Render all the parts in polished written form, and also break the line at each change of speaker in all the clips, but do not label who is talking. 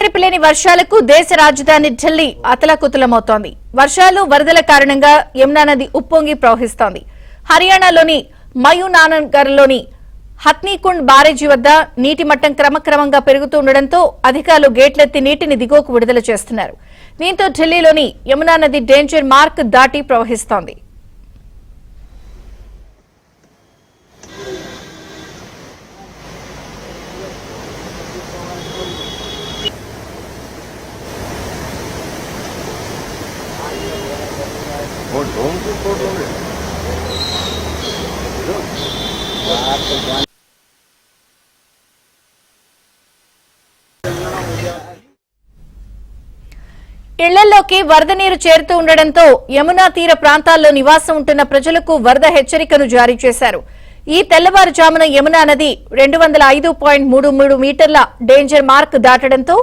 ఎడతెరిపిలేని వర్షాలకు దేశ రాజధాని ఢిల్లీ అతలాకుతలమవుతోంది. వర్షాలు వరదల కారణంగా యమునా నది ఉప్పొంగి ప్రవహిస్తోంది. హర్యానాలోని మయూనానగర్లోని హత్నీకుండ్ బ్యారేజీ వద్ద నీటి మట్టం క్రమక్రమంగా పెరుగుతుండటంతో అధికారులు గేట్లెత్తి నీటిని దిగువకు విడుదల చేస్తున్నారు. దీంతో ఢిల్లీలోని యమునా నది డేంజర్ మార్క్ దాటి ప్రవహిస్తోంది. ఇళ్లలోకి వరద నీరు చేరుతూ ఉండడంతో యమునా తీర ప్రాంతాల్లో నివాసం ఉంటున్న ప్రజలకు వరద హెచ్చరికను జారీ చేశారు. ఈ తెల్లవారుజామున యమునా నది 205.33 మీటర్ల డేంజర్ మార్క్ దాటడంతో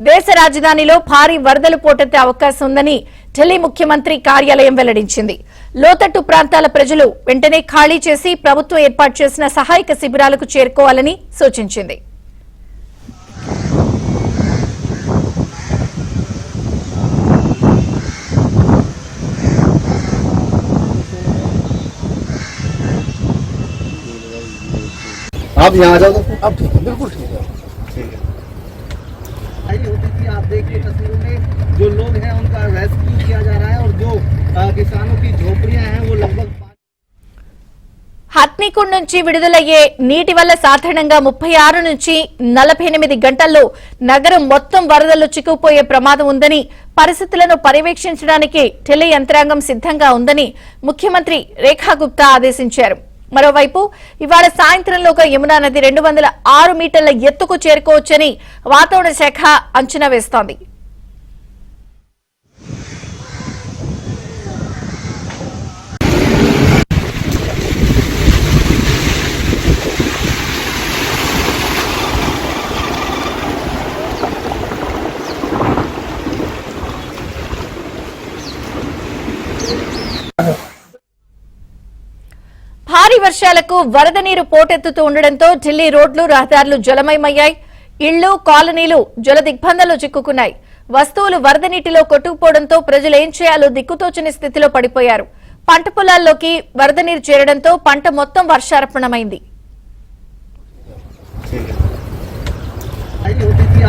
దేశ రాజధానిలో భారీ వరదలు పోటెత్తే అవకాశం ఉందని ఢిల్లీ ముఖ్యమంత్రి కార్యాలయం వెల్లడించింది. లోతట్టు ప్రాంతాల ప్రజలు వెంటనే ఖాళీ చేసి ప్రభుత్వం ఏర్పాటు చేసిన సహాయక శిబిరాలకు చేరుకోవాలని సూచించింది.
आप यहाँ जाओ तो
अब ठीक है, बिल्कुल ठीक है।
आप देखिए तस्वीरों में जो लोग हैं उनका रेस्क्यू किया जा रहा है और जो किसानों की झोपड़ियां हैं वो लगभग
హత్నీకుండ్ నుంచి విడుదలయ్యే నీటి వల్ల సాధారణంగా 36 నుంచి 48 గంటల్లో నగరం మొత్తం వరదల్లో చిక్కుకుపోయే ప్రమాదం ఉందని, పరిస్థితులను పర్యవేక్షించడానికి ఢిల్లీ యంత్రాంగం సిద్ధంగా ఉందని ముఖ్యమంత్రి రేఖా గుప్తా ఆదేశించారు. మరోవైపు ఇవాళ సాయంత్రంలోగా యమునా నది 206 మీటర్ల ఎత్తుకు చేరుకోవచ్చని వాతావరణ శాఖ అంచనా వేస్తోంది. భారీ వర్షాలకు వరద నీరు పోటెత్తుతూ ఉండడంతో ఢిల్లీ రోడ్లు రహదారులు జలమయమయ్యాయి. ఇళ్లు కాలనీలు జల దిగ్బంధంలో చిక్కుకున్నాయి. వస్తువులు వరద నీటిలో కొట్టుకుపోవడంతో ప్రజలు ఏం చేయాలో దిక్కుతోచని స్థితిలో పడిపోయారు. పంట పొలాల్లోకి వరద నీరు చేరడంతో పంట మొత్తం వర్షార్పణమైంది.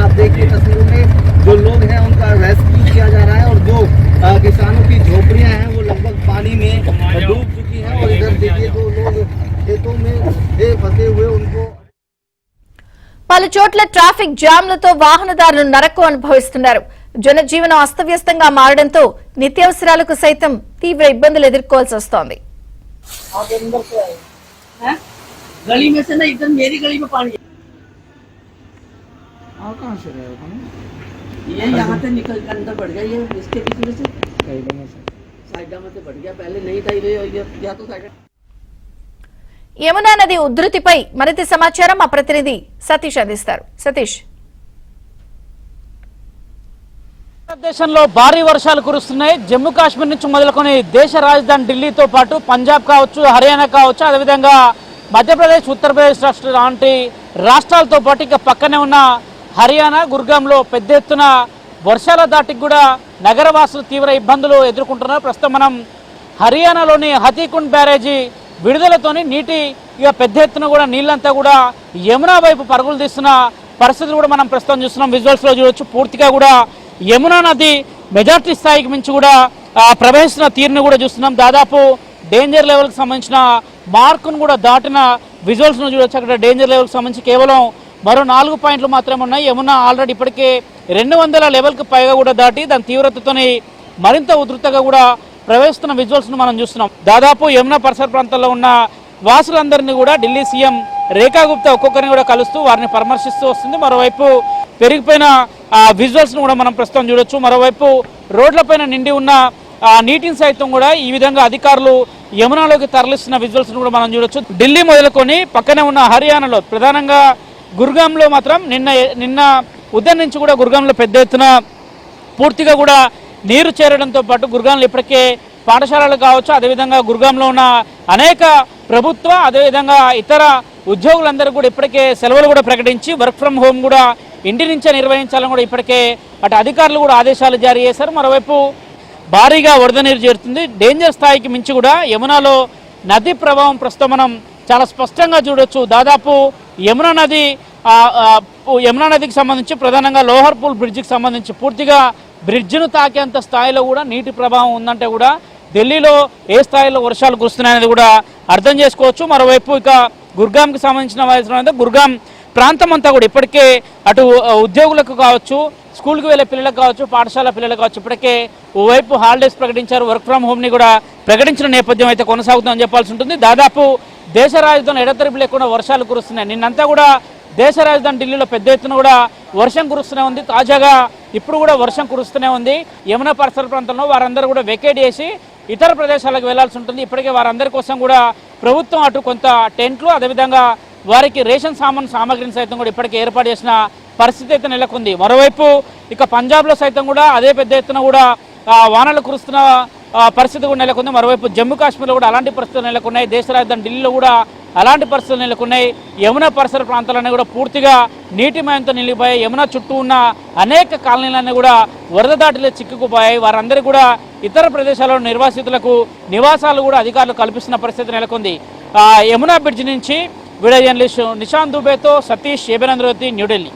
आप देखिए तस्वीरों में जो लोग हैं उनका रेस्क्यू किया जा रहा है और जो किसानों की झोपड़ियां हैं वो लगभग पानी में डूब चुकी हैं और इधर देखिए जो लोग खेतों में फंसे हुए उनको
పలు చోట్ల ట్రాఫిక్ జామ్లతో వాహనదారులు నరకం అనుభవిస్తున్నారు. జనజీవనం అస్తవ్యస్తంగా మారడంతో నిత్యావసరాలకు సైతం తీవ్ర ఇబ్బందులు ఎదుర్కోవాల్సి వస్తోంది.
कहाँ से रहे हो? ये यहाँ से निकल के अंदर बढ़ गया, ये इसके बीच में से साइड में से बढ़ गया, पहले नहीं था ये या तो साइड.
యమునా నది ఉధృతిపై మరింత సమాచారం మా ప్రతినిధి సతీష్ అందిస్తారు. సతీష్,
దేశంలో భారీ వర్షాలు కురుస్తున్నాయి. జమ్మూ కాశ్మీర్ నుంచి మొదలుకొని దేశ రాజధాని ఢిల్లీతో పాటు పంజాబ్ కావచ్చు, హర్యానా కావచ్చు, అదేవిధంగా మధ్యప్రదేశ్, ఉత్తరప్రదేశ్ లాంటి రాష్ట్రాలతో పాటు ఇక పక్కనే ఉన్న హర్యానా గుర్గాంలో పెద్ద ఎత్తున వర్షాల దాటికి కూడా నగరవాసులు తీవ్ర ఇబ్బందులు ఎదుర్కొంటున్నారు. ప్రస్తుతం మనం హర్యానాలోని హతీకుండ్ బ్యారేజీ విడుదలతోని నీటి ఇక పెద్ద ఎత్తున కూడా నీళ్ళంతా కూడా యమునా వైపు పరుగులు తీస్తున్న పరిస్థితులు కూడా మనం ప్రస్తుతం చూస్తున్నాం. విజువల్స్లో చూడవచ్చు. పూర్తిగా కూడా యమునా నది మెజార్టీ స్థాయికి మించి కూడా ప్రవహిస్తున్న తీరును కూడా చూస్తున్నాం. దాదాపు డేంజర్ లెవెల్కి సంబంధించిన మార్కును కూడా దాటిన విజువల్స్ను చూడవచ్చు. అక్కడ డేంజర్ లెవెల్కి సంబంధించి కేవలం మరో 4 పాయింట్లు మాత్రమే ఉన్నాయి. యమునా ఆల్రెడీ ఇప్పటికే 200 లెవెల్కి పైగా కూడా దాటి దాని తీవ్రతతోని మరింత ఉధృతంగా కూడా ప్రవేశిస్తున్న విజువల్స్ను మనం చూస్తున్నాం. దాదాపు యమునా పరిసర ప్రాంతాల్లో ఉన్న వాసులందరినీ కూడా ఢిల్లీ సీఎం రేఖా గుప్తా ఒక్కొక్కరిని కూడా కలుస్తూ వారిని పరామర్శిస్తూ వస్తుంది. మరోవైపు పెరిగిపోయిన విజువల్స్ను కూడా మనం ప్రస్తుతం చూడొచ్చు. మరోవైపు రోడ్లపైన నిండి ఉన్న నీటిని సైతం కూడా ఈ విధంగా అధికారులు యమునాలోకి తరలిస్తున్న విజువల్స్ను కూడా మనం చూడొచ్చు. ఢిల్లీ మొదలుకొని పక్కనే ఉన్న హర్యానాలో ప్రధానంగా గుర్గాంలో మాత్రం నిన్న ఉదయం నుంచి కూడా గుర్గాంలో పెద్ద ఎత్తున పూర్తిగా కూడా నీరు చేరడంతో పాటు గుర్గాంలో ఇప్పటికే పాఠశాలలు కావచ్చు, అదేవిధంగా గుర్గాంలో ఉన్న అనేక ప్రభుత్వ అదేవిధంగా ఇతర ఉద్యోగులందరూ కూడా ఇప్పటికే సెలవులు కూడా ప్రకటించి వర్క్ ఫ్రమ్ హోమ్ కూడా ఇంటి నుంచే నిర్వహించాలని కూడా ఇప్పటికే అటు అధికారులు కూడా ఆదేశాలు జారీ చేశారు. మరోవైపు భారీగా వరద నీరు చేరుతుంది. డేంజర్ స్థాయికి మించి కూడా యమునాలో నది ప్రభావం ప్రస్తుతం మనం చాలా స్పష్టంగా చూడొచ్చు. దాదాపు యమునా నదికి సంబంధించి ప్రధానంగా లోహర్పూల్ బ్రిడ్జికి సంబంధించి పూర్తిగా బ్రిడ్జిను తాకేంత స్థాయిలో కూడా నీటి ప్రభావం ఉందంటే కూడా ఢిల్లీలో ఏ స్థాయిలో వర్షాలు కురుస్తున్నాయనేది కూడా అర్థం చేసుకోవచ్చు. మరోవైపు ఇక గుర్గాంకి సంబంధించిన వయసు గుర్గాం ప్రాంతం అంతా కూడా ఇప్పటికే అటు ఉద్యోగులకు కావచ్చు, స్కూల్కి వెళ్ళే పిల్లలకు కావచ్చు, పాఠశాల పిల్లలకు కావచ్చు ఇప్పటికే ఓవైపు హాలిడేస్ ప్రకటించారు. వర్క్ ఫ్రమ్ హోమ్ని కూడా ప్రకటించిన నేపథ్యం అయితే కొనసాగుతుందని చెప్పాల్సి ఉంటుంది. దాదాపు దేశ రాజధాని ఎడతెరిపి లేకుండా వర్షాలు కురుస్తున్నాయి. నిన్నంతా కూడా దేశ రాజధాని ఢిల్లీలో పెద్ద ఎత్తున కూడా వర్షం కురుస్తూనే ఉంది. తాజాగా ఇప్పుడు కూడా వర్షం కురుస్తూనే ఉంది. యమునా పరిసర ప్రాంతంలో వారందరూ కూడా వెకేట్ చేసి ఇతర ప్రదేశాలకు వెళ్లాల్సి ఉంటుంది. ఇప్పటికే వారందరి కోసం కూడా ప్రభుత్వం అటు కొంత టెంట్లు, అదేవిధంగా వారికి రేషన్ సామాగ్రిని సైతం కూడా ఇప్పటికే ఏర్పాటు చేసిన పరిస్థితి అయితే నెలకొంది. మరోవైపు ఇక పంజాబ్లో సైతం కూడా అదే పెద్ద ఎత్తున కూడా వానలు కురుస్తున్న పరిస్థితి కూడా నెలకొంది. మరోవైపు జమ్మూ కాశ్మీర్లో కూడా అలాంటి పరిస్థితులు నెలకొన్నాయి. దేశ రాజధాని ఢిల్లీలో కూడా అలాంటి పరిస్థితులు నెలకొన్నాయి. యమునా పరిసర ప్రాంతాలన్నీ కూడా పూర్తిగా నీటిమయంతో నిలిగిపోయాయి. యమునా చుట్టూ ఉన్న అనేక కాలనీలన్నీ కూడా వరద దాటిలో చిక్కుకుపోయాయి. వారందరికీ కూడా ఇతర ప్రదేశాల్లో నిర్వాసితులకు నివాసాలు కూడా అధికారులు కల్పిస్తున్న పరిస్థితి నెలకొంది. యమునా బ్రిడ్జ్ నుంచి వీడియో జర్నలిస్ట్ నిశాంత్ దుబేతో సతీష్ ఏబెనంద్రవతి, న్యూఢిల్లీ.